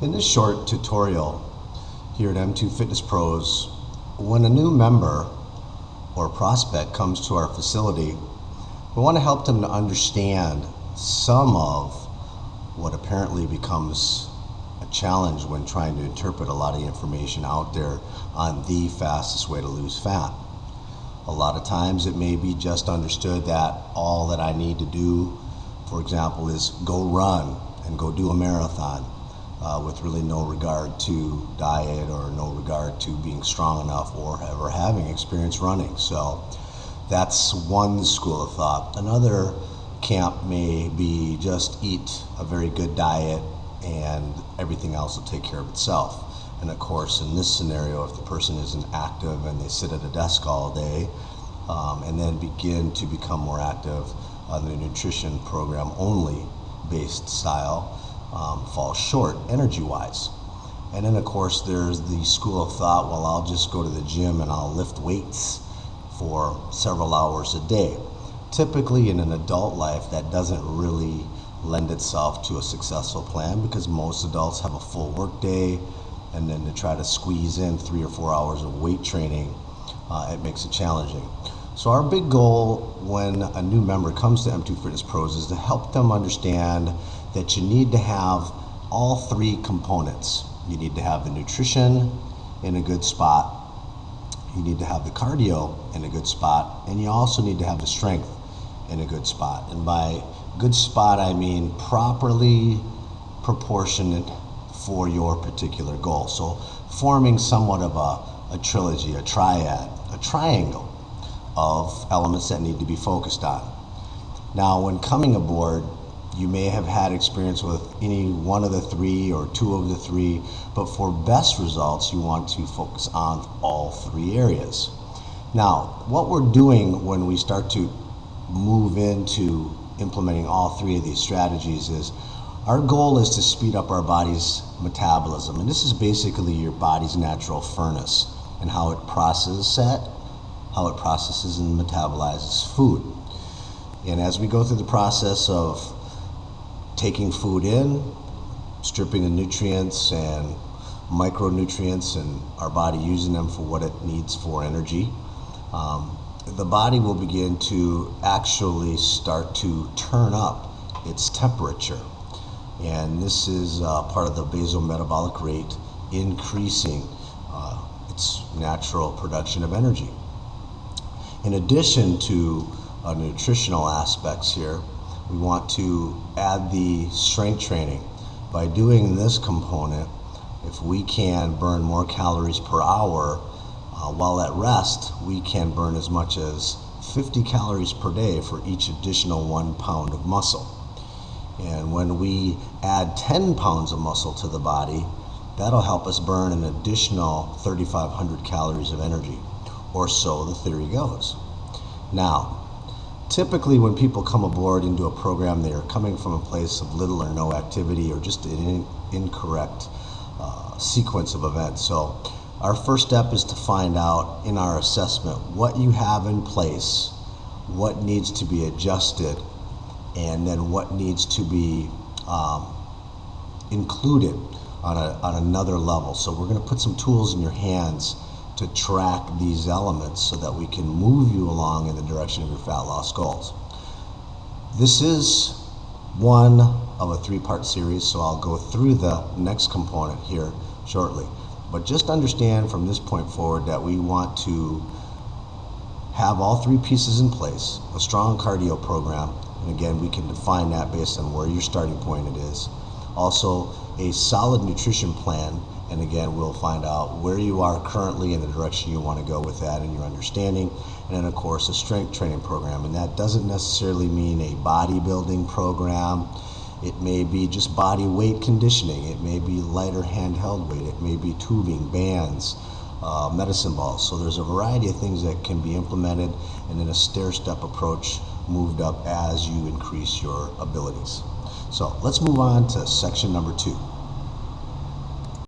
In this short tutorial here at M2 Fitness Pros, when a new member or prospect comes to our facility, we want to help them to understand some of what apparently becomes a challenge when trying to interpret a lot of information out there on the fastest way to lose fat. A lot of times it may be just understood that all that I need to do, for example, is go run and go do a marathon with really no regard to diet or no regard to being strong enough or ever having experience running. So that's one school of thought. Another camp may be just eat a very good diet and everything else will take care of itself. And of course, in this scenario, if the person isn't active and they sit at a desk all day and then begin to become more active on the nutrition program only based style, falls short energy-wise. And then of course there's the school of thought, well, I'll just go to the gym and I'll lift weights for several hours a day. Typically in an adult life that doesn't really lend itself to a successful plan, because most adults have a full work day, and then to try to squeeze in 3 or 4 hours of weight training, it makes it challenging. So our big goal when a new member comes to M2 Fitness Pros is to help them understand that you need to have all three components. You need to have the nutrition in a good spot, you need to have the cardio in a good spot, and you also need to have the strength in a good spot. And by good spot, I mean properly proportionate for your particular goal. So forming somewhat of a trilogy, a triad, a triangle of elements that need to be focused on. Now, when coming aboard, you may have had experience with any one of the three or two of the three, but for best results, you want to focus on all three areas. Now, what we're doing when we start to move into implementing all three of these strategies is our goal is to speed up our body's metabolism. And this is basically your body's natural furnace and how it processes and metabolizes food. And as we go through the process of taking food in, stripping the nutrients and micronutrients, and our body using them for what it needs for energy, the body will begin to actually start to turn up its temperature. And this is part of the basal metabolic rate increasing its natural production of energy. In addition to nutritional aspects here, we want to add the strength training. By doing this component, if we can burn more calories per hour while at rest, we can burn as much as 50 calories per day for each additional 1 pound of muscle. And when we add 10 pounds of muscle to the body, that'll help us burn an additional 3,500 calories of energy, or so the theory goes. Now, typically when people come aboard into a program, they are coming from a place of little or no activity or just an incorrect sequence of events. So our first step is to find out in our assessment what you have in place, what needs to be adjusted, and then what needs to be included on another level. So we're going to put some tools in your hands to track these elements so that we can move you along in the direction of your fat loss goals. This is one of a 3-part series, so I'll go through the next component here shortly. But just understand from this point forward that we want to have all three pieces in place, a strong cardio program, and again, we can define that based on where your starting point it is. Also, a solid nutrition plan, and again, we'll find out where you are currently and the direction you want to go with that and your understanding. And then of course, a strength training program. And that doesn't necessarily mean a bodybuilding program. It may be just body weight conditioning. It may be lighter handheld weight. It may be tubing, bands, medicine balls. So there's a variety of things that can be implemented, and then a stair-step approach moved up as you increase your abilities. So let's move on to section number 2.